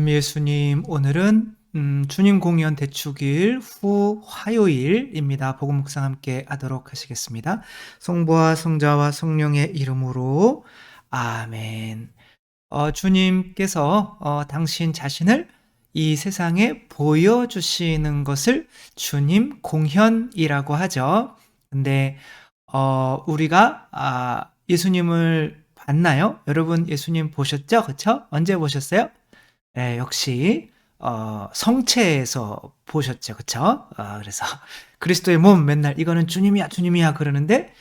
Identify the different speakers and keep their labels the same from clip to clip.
Speaker 1: 예수님, 오늘은 주님 공연 대축일 후 화요일입니다. 복음 묵상 함께 하도록 하시겠습니다. 성부와 성자와 성령의 이름으로 아멘. 주님께서 당신 자신을 이 세상에 보여주시는 것을 주님 공현이라고 하죠. 근데 우리가 예수님을 봤나요? 여러분 예수님 보셨죠? 그쵸? 언제 보셨어요? 네, 역시 성체에서 보셨죠, 그쵸? 그래서 그리스도의 몸 맨날 이거는 주님이야, 주님이야 그러는데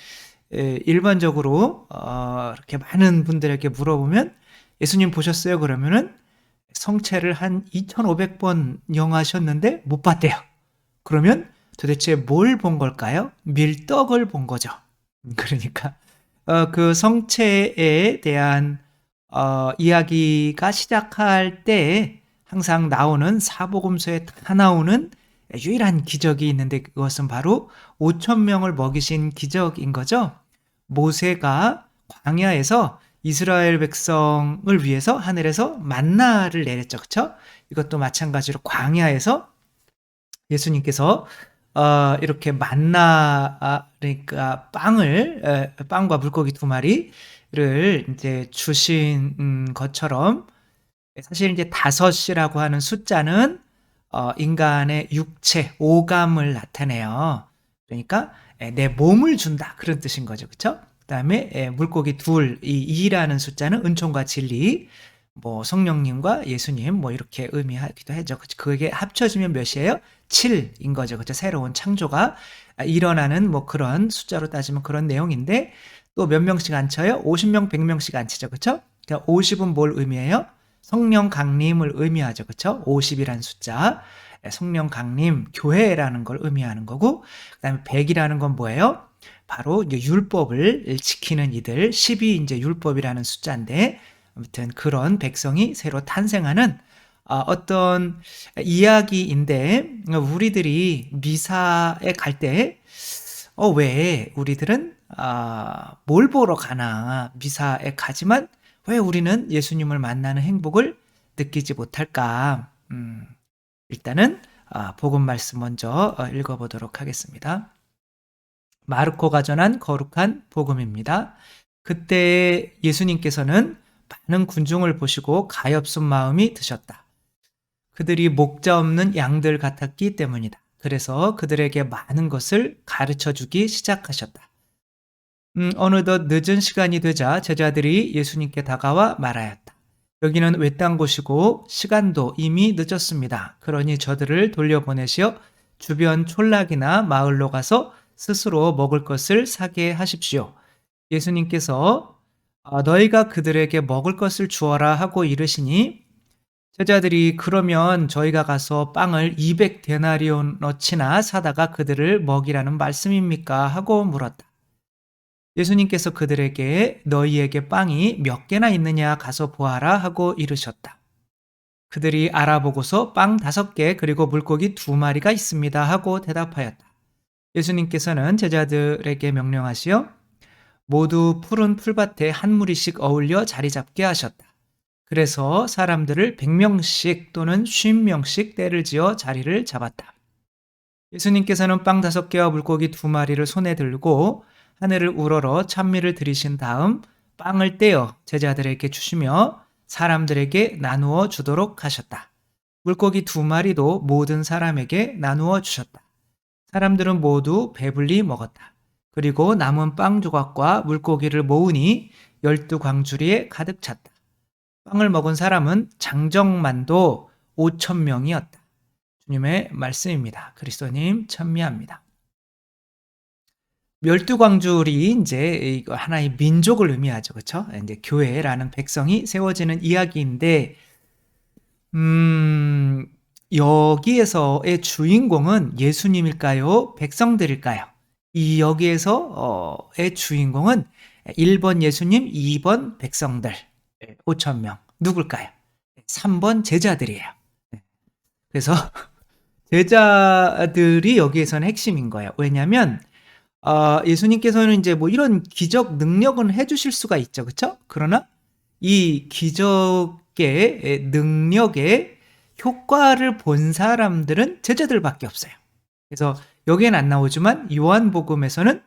Speaker 1: 일반적으로 이렇게 많은 분들에게 물어보면 예수님 보셨어요? 그러면은 성체를 한 2,500번 영하셨는데 못 봤대요. 그러면 도대체 뭘 본 걸까요? 밀떡을 본 거죠. 그러니까 그 성체에 대한 이야기가 시작할 때 항상 나오는 사복음서에 다 나오는 유일한 기적이 있는데 그것은 바로 5천 명을 먹이신 기적인 거죠. 모세가 광야에서 이스라엘 백성을 위해서 하늘에서 만나를 내렸죠. 그렇죠? 이것도 마찬가지로 광야에서 예수님께서 이렇게 만나 그러니까 빵과 물고기 두 마리를 이제 주신 것처럼 사실 이제 다섯이라고 하는 숫자는 인간의 육체, 오감을 나타내요. 그러니까 내 몸을 준다 그런 뜻인 거죠, 그렇죠? 그다음에 물고기 둘, 이 2라는 숫자는 은총과 진리, 뭐 성령님과 예수님 뭐 이렇게 의미하기도 하죠. 그게 합쳐지면 몇이에요? 7인 거죠. 그렇죠? 새로운 창조가 일어나는 뭐 그런 숫자로 따지면 그런 내용인데 또 몇 명씩 안 쳐요? 50명, 100명씩 안 치죠. 그렇죠? 그러니까 50은 뭘 의미해요? 성령 강림을 의미하죠. 그렇죠? 50이라는 숫자. 성령 강림, 교회라는 걸 의미하는 거고 그다음에 100이라는 건 뭐예요? 바로 이제 율법을 지키는 이들, 10이 이제 율법이라는 숫자인데 아무튼 그런 백성이 새로 탄생하는 어떤 이야기인데 우리들이 미사에 갈 때 왜 우리들은 뭘 보러 가나 미사에 가지만 왜 우리는 예수님을 만나는 행복을 느끼지 못할까? 일단은 복음 말씀 먼저 읽어보도록 하겠습니다. 마르코가 전한 거룩한 복음입니다. 그때 예수님께서는 많은 군중을 보시고 가엾은 마음이 드셨다. 그들이 목자 없는 양들 같았기 때문이다. 그래서 그들에게 많은 것을 가르쳐 주기 시작하셨다. 어느덧 늦은 시간이 되자 제자들이 예수님께 다가와 말하였다. 여기는 외딴 곳이고 시간도 이미 늦었습니다. 그러니 저들을 돌려보내시어 주변 촌락이나 마을로 가서 스스로 먹을 것을 사게 하십시오. 예수님께서 너희가 그들에게 먹을 것을 주어라 하고 이르시니 제자들이 그러면 저희가 가서 빵을 200데나리온어치나 사다가 그들을 먹이라는 말씀입니까? 하고 물었다. 예수님께서 그들에게 너희에게 빵이 몇 개나 있느냐 가서 보아라 하고 이르셨다. 그들이 알아보고서 빵 5개 그리고 물고기 2마리가 있습니다 하고 대답하였다. 예수님께서는 제자들에게 명령하시어 모두 푸른 풀밭에 한 무리씩 어울려 자리 잡게 하셨다. 그래서 사람들을 100명씩 또는 50명씩 때를 지어 자리를 잡았다. 예수님께서는 빵 5개와 물고기 2마리를 손에 들고 하늘을 우러러 찬미를 드리신 다음 빵을 떼어 제자들에게 주시며 사람들에게 나누어 주도록 하셨다. 물고기 2마리도 모든 사람에게 나누어 주셨다. 사람들은 모두 배불리 먹었다. 그리고 남은 빵 조각과 물고기를 모으니 12광주리에 가득 찼다. 빵을 먹은 사람은 장정만도 5,000명이었다. 주님의 말씀입니다. 그리스도님 찬미합니다. 12광줄이 이제 하나의 민족을 의미하죠. 그렇죠? 이제 교회라는 백성이 세워지는 이야기인데 여기에서의 주인공은 예수님일까요? 백성들일까요? 이 여기에서의 주인공은 1번 예수님, 2번 백성들 5,000명 누굴까요? 3번 제자들이에요. 그래서 제자들이 여기에서는 핵심인 거예요. 왜냐하면 예수님께서는 이제 이런 기적 능력은 해주실 수가 있죠, 그렇죠? 그러나 이 기적 믿게 능력에 효과를 본 사람들은 제자들밖에 없어요. 그래서 여기에는 안 나오지만 요한복음에서는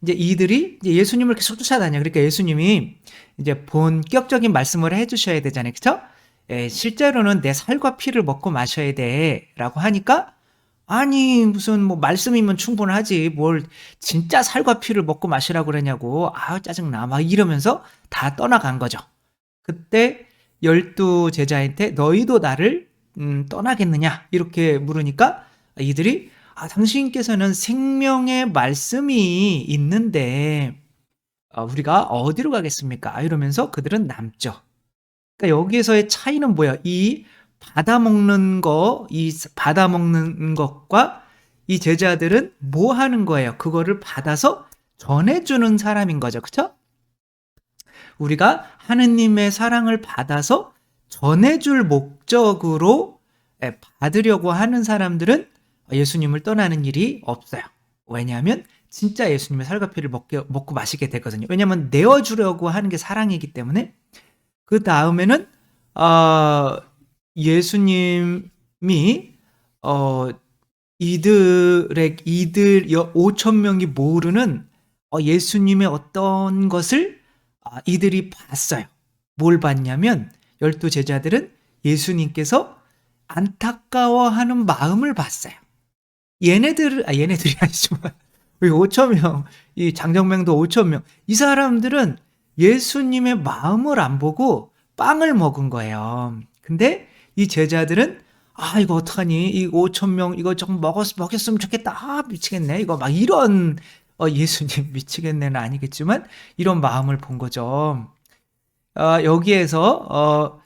Speaker 1: 이제 이들이 이제 예수님을 계속 쫓아다녀. 그러니까 예수님이 이제 본격적인 말씀을 해주셔야 되잖아요, 그렇죠? 실제로는 내 살과 피를 먹고 마셔야 돼라고 하니까 아니 무슨 뭐 말씀이면 충분하지 뭘 진짜 살과 피를 먹고 마시라고 그러냐고 아 짜증나 막 이러면서 다 떠나간 거죠. 그때 12 제자한테 너희도 나를 떠나겠느냐 이렇게 물으니까 이들이 당신께서는 생명의 말씀이 있는데 우리가 어디로 가겠습니까? 이러면서 그들은 남죠. 그러니까 여기에서의 차이는 뭐야? 이 받아먹는 것과 이 제자들은 뭐 하는 거예요? 그거를 받아서 전해주는 사람인 거죠. 그쵸? 우리가 하느님의 사랑을 받아서 전해줄 목적으로 받으려고 하는 사람들은 예수님을 떠나는 일이 없어요. 왜냐하면 진짜 예수님의 살과 피를 먹고 마시게 되거든요. 왜냐하면 내어주려고 하는 게 사랑이기 때문에. 그 다음에는 예수님이 이들 5천 명이 모르는 예수님의 어떤 것을 이들이 봤어요. 뭘 봤냐면 12 제자들은 예수님께서 안타까워하는 마음을 봤어요. 얘네들이 아니지만 5천 명, 이 장정명도 5천 명, 이 사람들은 예수님의 마음을 안 보고 빵을 먹은 거예요. 근데 이 제자들은 이거 어떡하니? 이 5천 명 이거 조금 먹였으면 좋겠다. 미치겠네. 이거 막 이런 예수님 미치겠네는 아니겠지만 이런 마음을 본 거죠. 여기에서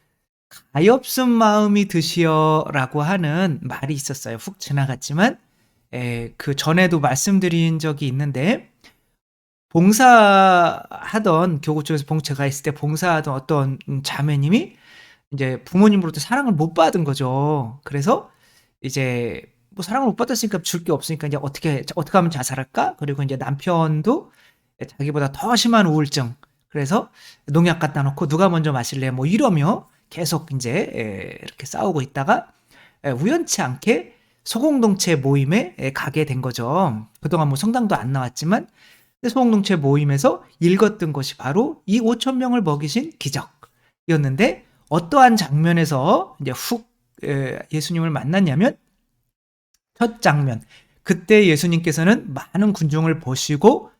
Speaker 1: 가엾은 마음이 드시어라고 하는 말이 있었어요. 훅 지나갔지만 그 전에도 말씀드린 적이 있는데 봉사하던 교구 쪽에서 제가 있을 때 봉사하던 어떤 자매님이 이제 부모님으로부터 사랑을 못 받은 거죠. 그래서 이제 뭐 사랑을 못 받았으니까 줄 게 없으니까 이제 어떻게 하면 자살할까? 그리고 이제 남편도 자기보다 더 심한 우울증. 그래서 농약 갖다 놓고 누가 먼저 마실래? 뭐 이러며 계속 이제 이렇게 싸우고 있다가 우연치 않게 소공동체 모임에 가게 된 거죠. 그동안 뭐 성당도 안 나왔지만 소공동체 모임에서 읽었던 것이 바로 이 5천 명을 먹이신 기적이었는데 어떠한 장면에서 이제 예수님을 만났냐면 첫 장면 그때 예수님께서는 많은 군중을 보시고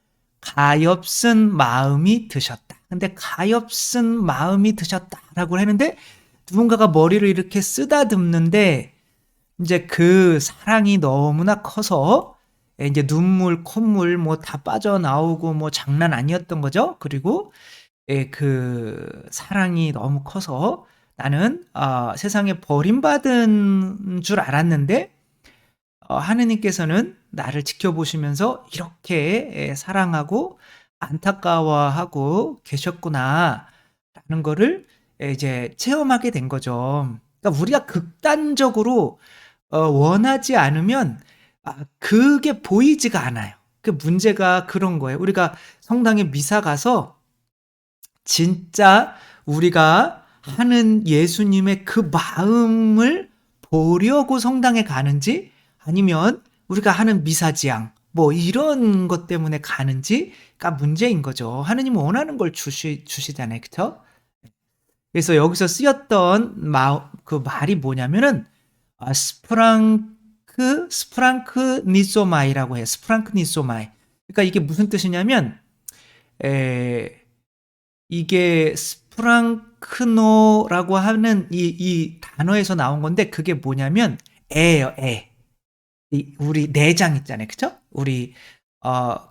Speaker 1: 가엾은 마음이 드셨다. 근데 가엾은 마음이 드셨다라고 했는데 누군가가 머리를 이렇게 쓰다듬는데 이제 그 사랑이 너무나 커서 이제 눈물, 콧물 뭐 다 빠져나오고 뭐 장난 아니었던 거죠. 그리고 그 사랑이 너무 커서 나는 세상에 버림받은 줄 알았는데 하느님께서는 나를 지켜보시면서 이렇게 사랑하고 안타까워하고 계셨구나 라는 거를 이제 체험하게 된 거죠. 그러니까 우리가 극단적으로 원하지 않으면 그게 보이지가 않아요. 그 문제가 그런 거예요. 우리가 성당에 미사 가서 진짜 우리가 하는 예수님의 그 마음을 보려고 성당에 가는지 아니면 우리가 하는 미사지향 뭐 이런 것 때문에 가는지가 문제인 거죠. 하느님은 원하는 걸 주시잖아요. 그렇죠? 그래서 여기서 쓰였던 그 말이 뭐냐면은 스프랑크 니소마이라고 해요. 스프랑크 니소마이. 그러니까 이게 무슨 뜻이냐면 이게 스프랑크노라고 하는 이 단어에서 나온 건데 그게 뭐냐면 애예요. 애. 우리 내장 있잖아요. 그쵸? 우리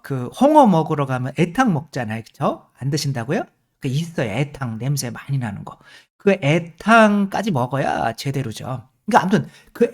Speaker 1: 그 홍어 먹으러 가면 애탕 먹잖아요. 그쵸? 안 드신다고요? 그 있어요. 애탕 냄새 많이 나는 거. 그 애탕까지 먹어야 제대로죠. 그러니까 아무튼 그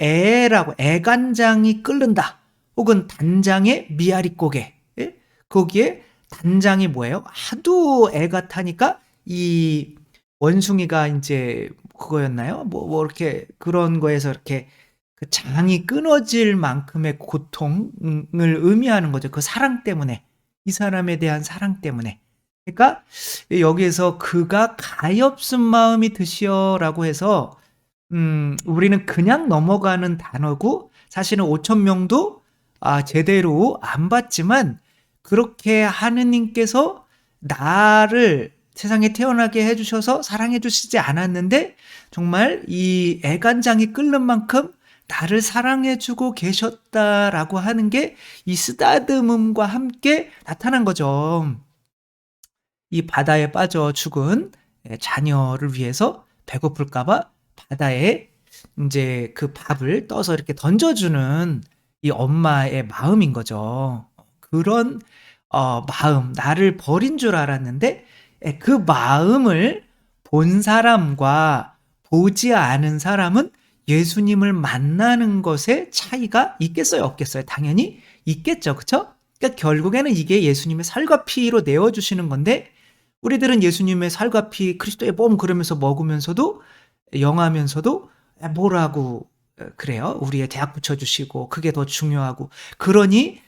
Speaker 1: 애간장이 끓는다. 혹은 단장에 미아리고개. 예? 거기에 단장이 뭐예요? 하도 애가 타니까 이 원숭이가 이제 그거였나요? 뭐 이렇게 그런 거에서 이렇게 그 장이 끊어질 만큼의 고통을 의미하는 거죠. 그 사랑 때문에. 이 사람에 대한 사랑 때문에. 그러니까 여기에서 그가 가엾은 마음이 드시어라고 해서 우리는 그냥 넘어가는 단어고 사실은 5천 명도 제대로 안 봤지만 그렇게 하느님께서 나를 세상에 태어나게 해 주셔서 사랑해 주시지 않았는데 정말 이 애간장이 끓는 만큼 나를 사랑해 주고 계셨다라고 하는 게 이 쓰다듬음과 함께 나타난 거죠. 이 바다에 빠져 죽은 자녀를 위해서 배고플까 봐 바다에 인제 그 밥을 떠서 이렇게 던져주는 이 엄마의 마음인 거죠. 그런 마음, 나를 버린 줄 알았는데 그 마음을 본 사람과 보지 않은 사람은 예수님을 만나는 것에 차이가 있겠어요, 없겠어요? 당연히 있겠죠. 그쵸? 그러니까 결국에는 이게 예수님의 살과 피로 내어 주시는 건데 우리들은 예수님의 살과 피 그리스도의 몸 그러면서 먹으면서도 영하면서도 뭐라고 그래요? 우리의 대학 붙여 주시고 그게 더 중요하고 그러니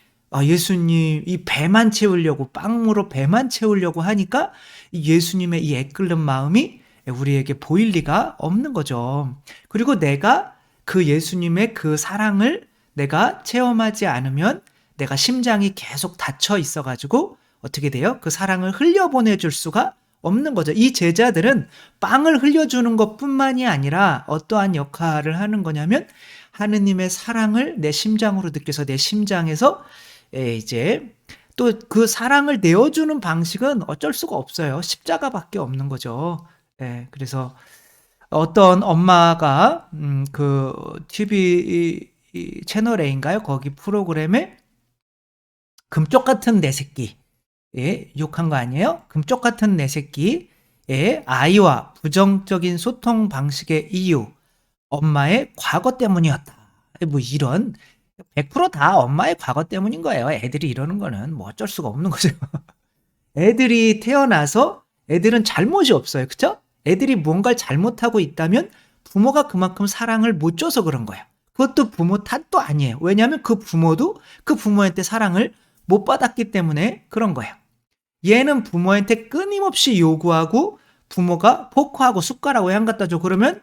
Speaker 1: 예수님 이 배만 채우려고 빵으로 배만 채우려고 하니까 예수님의 이 애끓는 마음이 우리에게 보일 리가 없는 거죠. 그리고 내가 그 예수님의 그 사랑을 내가 체험하지 않으면 내가 심장이 계속 닫혀 있어 가지고 어떻게 돼요? 그 사랑을 흘려보내 줄 수가 없는 거죠. 이 제자들은 빵을 흘려주는 것뿐만이 아니라 어떠한 역할을 하는 거냐면 하느님의 사랑을 내 심장으로 느껴서 내 심장에서 이제 또 그 사랑을 내어주는 방식은 어쩔 수가 없어요. 십자가밖에 없는 거죠. 예, 그래서 어떤 엄마가 그 TV 채널 A인가요? 거기 프로그램에 금쪽 같은 내 새끼 욕한 거 아니에요? 금쪽 같은 내 새끼 아이와 부정적인 소통 방식의 이유 엄마의 과거 때문이었다. 뭐 이런 100%다 엄마의 과거 때문인 거예요. 애들이 이러는 거는 뭐 어쩔 수가 없는 거죠. 애들이 태어나서 애들은 잘못이 없어요. 그쵸? 애들이 뭔가를 잘못하고 있다면 부모가 그만큼 사랑을 못 줘서 그런 거예요. 그것도 부모 탓도 아니에요. 왜냐하면 그 부모도 그 부모한테 사랑을 못 받았기 때문에 그런 거예요. 얘는 부모한테 끊임없이 요구하고 부모가 포크하고 숟가락 왜 안 갖다 줘? 그러면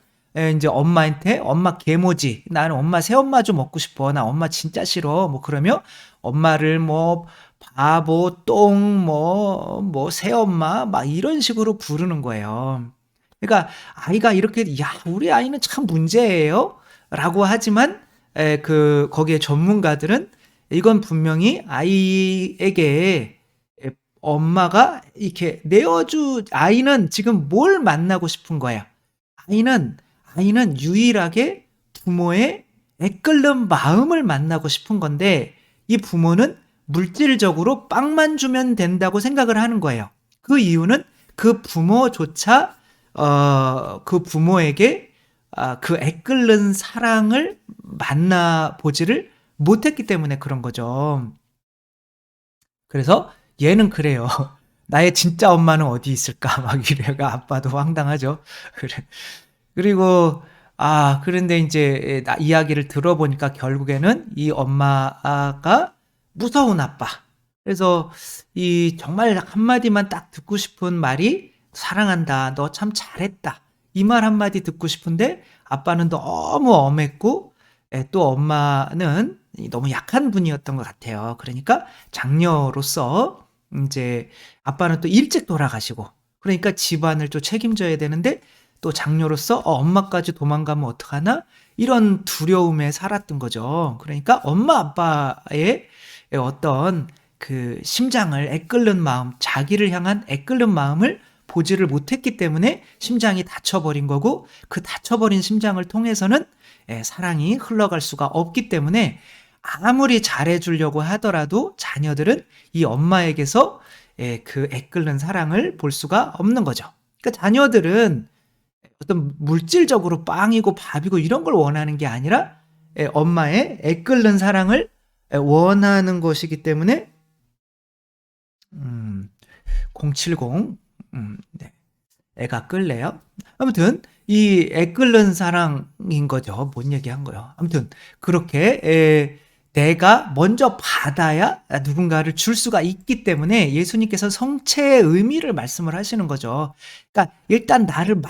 Speaker 1: 이제 엄마한테 엄마 개모지 나는 엄마 새엄마 좀 먹고 싶어 나 엄마 진짜 싫어 뭐 그러면 엄마를 뭐 바보 똥뭐 새엄마 막 이런 식으로 부르는 거예요. 그러니까 아이가 이렇게 야 우리 아이는 참 문제예요 라고 하지만 그 거기에 전문가들은 이건 분명히 아이에게 엄마가 이렇게 아이는 지금 뭘 만나고 싶은 거야? 아이는 유일하게 부모의 애끓는 마음을 만나고 싶은 건데 이 부모는 물질적으로 빵만 주면 된다고 생각을 하는 거예요. 그 이유는 그 부모조차 그 부모에게 그 애끓는 사랑을 만나보지를 못했기 때문에 그런 거죠. 그래서 얘는 그래요. 나의 진짜 엄마는 어디 있을까? 막 이래가 아빠도 황당하죠. 그래. 그리고 그런데 이제 이야기를 들어보니까 결국에는 이 엄마가 무서운 아빠. 그래서 이 정말 한마디만 딱 듣고 싶은 말이 사랑한다. 너 참 잘했다. 이 말 한마디 듣고 싶은데 아빠는 너무 엄했고 또 엄마는 너무 약한 분이었던 것 같아요. 그러니까 장녀로서 이제 아빠는 또 일찍 돌아가시고 그러니까 집안을 또 책임져야 되는데 또 장녀로서 엄마까지 도망가면 어떡하나 이런 두려움에 살았던 거죠. 그러니까 엄마 아빠의 어떤 그 심장을 애끓는 마음, 자기를 향한 애끓는 마음을 보지를 못했기 때문에 심장이 닫혀버린 거고 그 닫혀버린 심장을 통해서는 사랑이 흘러갈 수가 없기 때문에 아무리 잘해주려고 하더라도 자녀들은 이 엄마에게서 그 애끓는 사랑을 볼 수가 없는 거죠. 그러니까 자녀들은 어떤 물질적으로 빵이고 밥이고 이런 걸 원하는 게 아니라 엄마의 애끓는 사랑을 원하는 것이기 때문에 070 네. 애가 끌래요? 아무튼 이 애끓는 사랑인 거죠. 뭔 얘기한 거예요. 아무튼 그렇게 내가 먼저 받아야 누군가를 줄 수가 있기 때문에 예수님께서 성체의 의미를 말씀을 하시는 거죠. 그러니까 일단 나를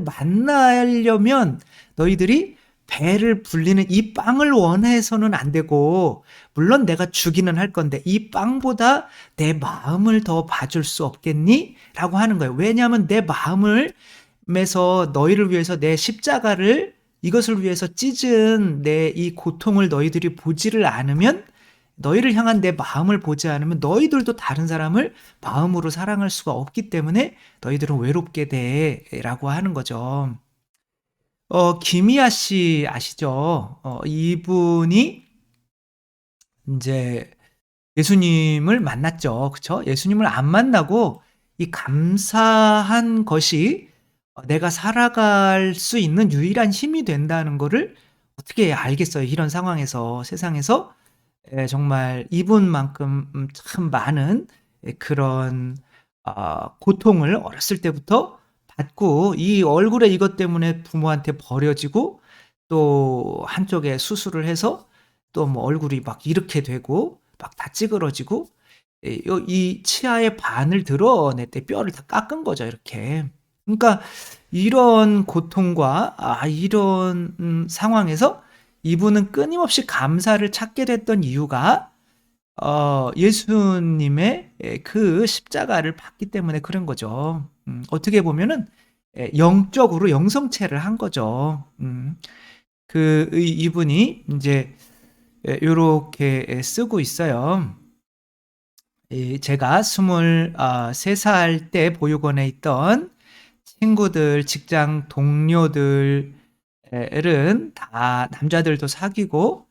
Speaker 1: 만나려면 너희들이 배를 불리는 이 빵을 원해서는 안 되고, 물론 내가 주기는 할 건데 이 빵보다 내 마음을 더 봐줄 수 없겠니? 라고 하는 거예요. 왜냐하면 내 마음을 에서 너희를 위해서 내 십자가를, 이것을 위해서 찢은 내 이 고통을 너희들이 보지를 않으면, 너희를 향한 내 마음을 보지 않으면 너희들도 다른 사람을 마음으로 사랑할 수가 없기 때문에 너희들은 외롭게 돼 라고 하는 거죠. 김희아 씨 아시죠? 이분이 이제 예수님을 만났죠. 그쵸? 예수님을 안 만나고 이 감사한 것이 내가 살아갈 수 있는 유일한 힘이 된다는 거를 어떻게 알겠어요. 이런 상황에서, 세상에서 정말 이분만큼 참 많은 그런 고통을 어렸을 때부터 받고, 이 얼굴에 이것 때문에 부모한테 버려지고, 또 한쪽에 수술을 해서 또 뭐 얼굴이 막 이렇게 되고 막 다 찌그러지고, 이 치아의 반을 드러낼 때 뼈를 다 깎은 거죠, 이렇게. 그러니까 이런 고통과 이런 상황에서 이분은 끊임없이 감사를 찾게 됐던 이유가 예수님의 그 십자가를 봤기 때문에 그런 거죠. 어떻게 보면은 영적으로 영성체를 한 거죠. 이분이 이제 요렇게 쓰고 있어요. 제가 23살 때 보육원에 있던 친구들, 직장 동료들은 다 남자들도 사귀고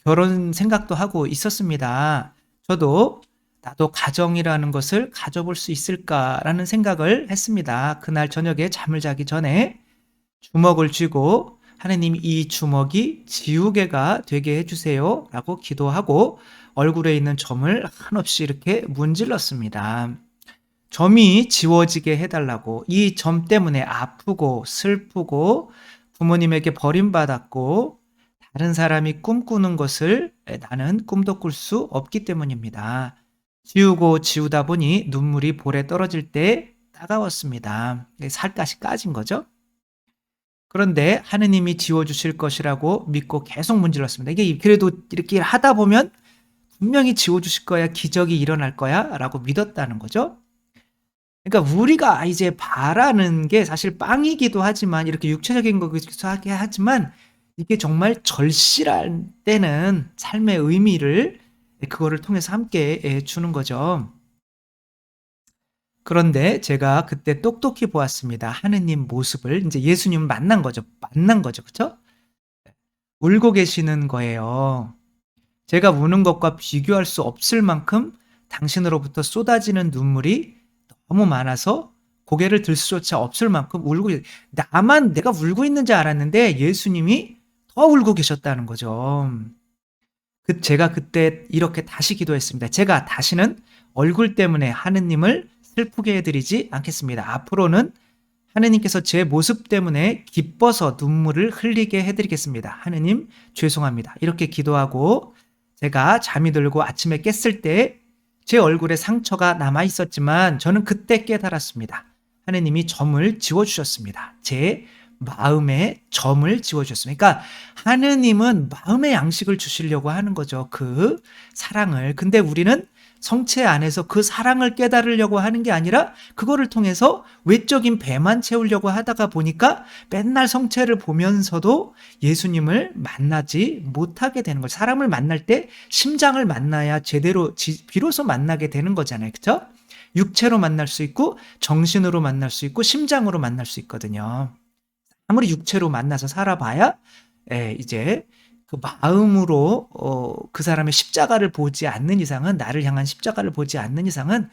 Speaker 1: 결혼 생각도 하고 있었습니다. 저도 나도 가정이라는 것을 가져볼 수 있을까라는 생각을 했습니다. 그날 저녁에 잠을 자기 전에 주먹을 쥐고 하나님, 이 주먹이 지우개가 되게 해주세요 라고 기도하고 얼굴에 있는 점을 한없이 이렇게 문질렀습니다. 점이 지워지게 해달라고. 이 점 때문에 아프고 슬프고 부모님에게 버림받았고 다른 사람이 꿈꾸는 것을 나는 꿈도 꿀 수 없기 때문입니다. 지우고 지우다 보니 눈물이 볼에 떨어질 때 따가웠습니다. 살갗이 까진 거죠. 그런데 하느님이 지워주실 것이라고 믿고 계속 문질렀습니다. 이게 그래도 이렇게 하다 보면 분명히 지워주실 거야, 기적이 일어날 거야 라고 믿었다는 거죠. 그러니까 우리가 이제 바라는 게 사실 빵이기도 하지만, 이렇게 육체적인 거기도 하게 하지만, 이게 정말 절실할 때는 삶의 의미를 그거를 통해서 함께 주는 거죠. 그런데 제가 그때 똑똑히 보았습니다. 하느님 모습을. 이제 예수님 만난 거죠. 그쵸? 울고 계시는 거예요. 제가 우는 것과 비교할 수 없을 만큼 당신으로부터 쏟아지는 눈물이 너무 많아서 고개를 들 수조차 없을 만큼 나만 내가 울고 있는 줄 알았는데 예수님이 더 울고 계셨다는 거죠. 제가 그때 이렇게 다시 기도했습니다. 제가 다시는 얼굴 때문에 하느님을 슬프게 해드리지 않겠습니다. 앞으로는 하느님께서 제 모습 때문에 기뻐서 눈물을 흘리게 해드리겠습니다. 하느님 죄송합니다. 이렇게 기도하고 제가 잠이 들고 아침에 깼을 때 제 얼굴에 상처가 남아 있었지만 저는 그때 깨달았습니다. 하느님이 점을 지워주셨습니다. 제 마음에 점을 지워주셨습니다. 그러니까 하느님은 마음의 양식을 주시려고 하는 거죠. 그 사랑을. 근데 우리는 성체 안에서 그 사랑을 깨달으려고 하는 게 아니라 그거를 통해서 외적인 배만 채우려고 하다가 보니까 맨날 성체를 보면서도 예수님을 만나지 못하게 되는 거예요. 사람을 만날 때 심장을 만나야 비로소 만나게 되는 거잖아요. 그렇죠? 육체로 만날 수 있고 정신으로 만날 수 있고 심장으로 만날 수 있거든요. 아무리 육체로 만나서 살아봐야 이제 그 마음으로 그 사람의 십자가를 보지 않는 이상은, 나를 향한 십자가를 보지 않는 이상은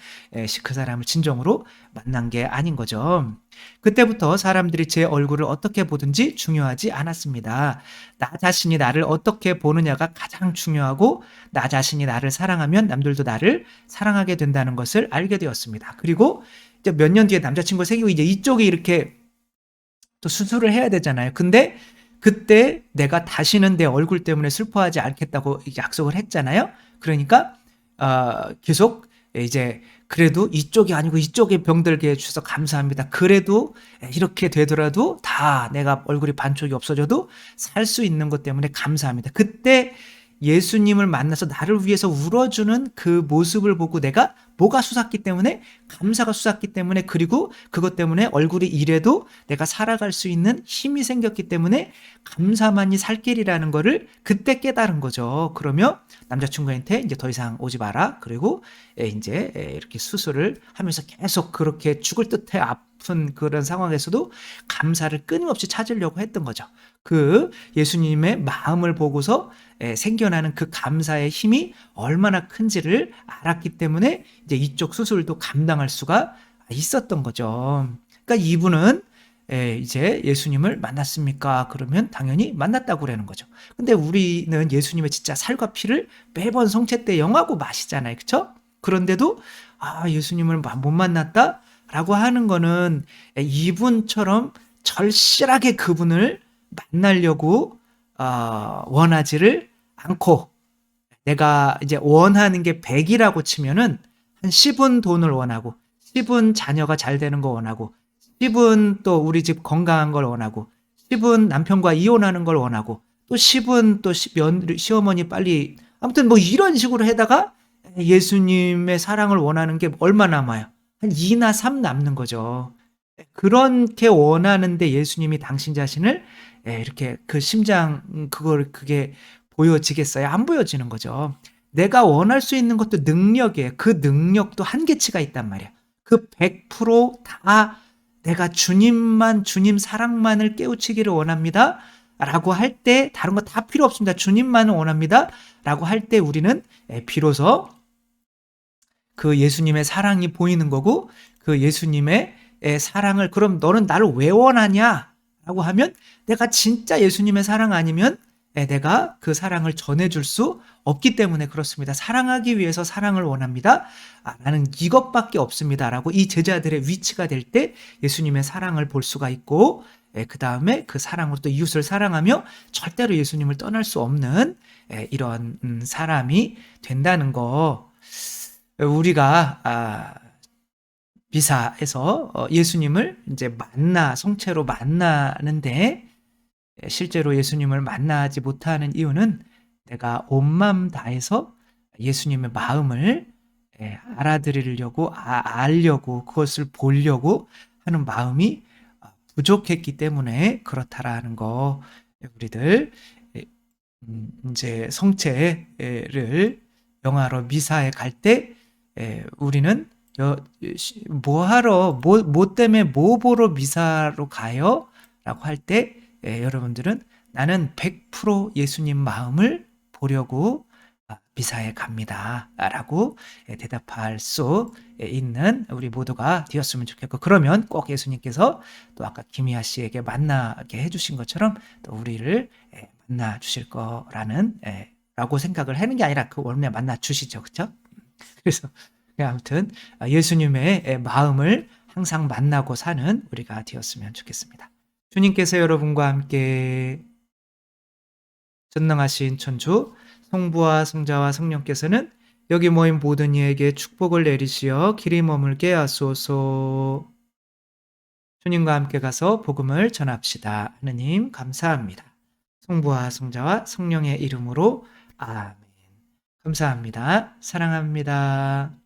Speaker 1: 그 사람을 진정으로 만난 게 아닌 거죠. 그때부터 사람들이 제 얼굴을 어떻게 보든지 중요하지 않았습니다. 나 자신이 나를 어떻게 보느냐가 가장 중요하고, 나 자신이 나를 사랑하면 남들도 나를 사랑하게 된다는 것을 알게 되었습니다. 그리고 이제 몇 년 뒤에 남자친구 생기고 이제 이쪽이 이렇게 또 수술을 해야 되잖아요. 근데 그때 내가 다시는 내 얼굴 때문에 슬퍼하지 않겠다고 약속을 했잖아요. 그러니까 계속 이제 그래도 이쪽이 아니고 이쪽에 병들게 해주셔서 감사합니다. 그래도 이렇게 되더라도 다 내가 얼굴이 반쪽이 없어져도 살 수 있는 것 때문에 감사합니다. 그때 예수님을 만나서 나를 위해서 울어주는 그 모습을 보고 내가 뭐가 솟았기 때문에, 감사가 솟았기 때문에, 그리고 그것 때문에 얼굴이 이래도 내가 살아갈 수 있는 힘이 생겼기 때문에 감사만이 살 길이라는 거를 그때 깨달은 거죠. 그러면 남자친구한테 이제 더 이상 오지 마라. 그리고 이제 이렇게 수술을 하면서 계속 그렇게 죽을 듯해 아픈 그런 상황에서도 감사를 끊임없이 찾으려고 했던 거죠. 그 예수님의 마음을 보고서 생겨나는 그 감사의 힘이 얼마나 큰지를 알았기 때문에 이제 이쪽 수술도 감당할 수가 있었던 거죠. 그러니까 이분은 이제 예수님을 만났습니까? 그러면 당연히 만났다고 그러는 거죠. 근데 우리는 예수님의 진짜 살과 피를 매번 성체 때 영하고 마시잖아요. 그렇죠? 그런데도 예수님을 못 만났다라고 하는 거는 이분처럼 절실하게 그분을 만나려고 원하지를 않고, 내가 이제 원하는 게 100이라고 치면은 한 10은 돈을 원하고, 10은 자녀가 잘 되는 거 원하고, 10은 또 우리 집 건강한 걸 원하고, 10은 남편과 이혼하는 걸 원하고, 또 10은 또 시어머니 빨리, 아무튼 뭐 이런 식으로 해다가 예수님의 사랑을 원하는 게 얼마 남아요? 한 2나 3 남는 거죠. 그렇게 원하는데 예수님이 당신 자신을 이렇게 그 심장 그게 보여지겠어요? 안 보여지는 거죠. 내가 원할 수 있는 것도 능력이에요. 그 능력도 한계치가 있단 말이야. 그 100%다 내가 주님만, 주님 사랑만을 깨우치기를 원합니다. 라고 할 때 다른 거 다 필요 없습니다. 주님만을 원합니다. 라고 할 때 우리는 비로소 그 예수님의 사랑이 보이는 거고, 그 예수님의 사랑을, 그럼 너는 나를 왜 원하냐? 라고 하면 내가 진짜 예수님의 사랑 아니면 내가 그 사랑을 전해줄 수 없기 때문에 그렇습니다. 사랑하기 위해서 사랑을 원합니다. 나는 이것밖에 없습니다. 라고 이 제자들의 위치가 될 때 예수님의 사랑을 볼 수가 있고, 그 다음에 그 사랑으로 또 이웃을 사랑하며 절대로 예수님을 떠날 수 없는 이런 사람이 된다는 거. 우리가 미사에서 예수님을 이제 성체로 만나는데, 실제로 예수님을 만나지 못하는 이유는 내가 온 마음 다해서 예수님의 마음을 알아들으려고, 알려고, 그것을 보려고 하는 마음이 부족했기 때문에 그렇다라는 거. 우리들 이제 성체를 영화로 미사에 갈 때 우리는 뭐 때문에 뭐 보러 미사로 가요? 라고 할 때 여러분들은 나는 100% 예수님 마음을 보려고 미사에 갑니다. 라고 대답할 수 있는 우리 모두가 되었으면 좋겠고, 그러면 꼭 예수님께서 또 아까 김희아 씨에게 만나게 해주신 것처럼 또 우리를 만나 주실 거라는 라고 생각을 하는 게 아니라 그 원래 만나 주시죠. 그렇죠? 그래서 아무튼 예수님의 마음을 항상 만나고 사는 우리가 되었으면 좋겠습니다. 주님께서 여러분과 함께 전능하신 천주 성부와 성자와 성령께서는 여기 모인 모든 이에게 축복을 내리시어 길이 머물게 하소서. 주님과 함께 가서 복음을 전합시다. 하느님 감사합니다. 성부와 성자와 성령의 이름으로 아멘. 감사합니다. 사랑합니다.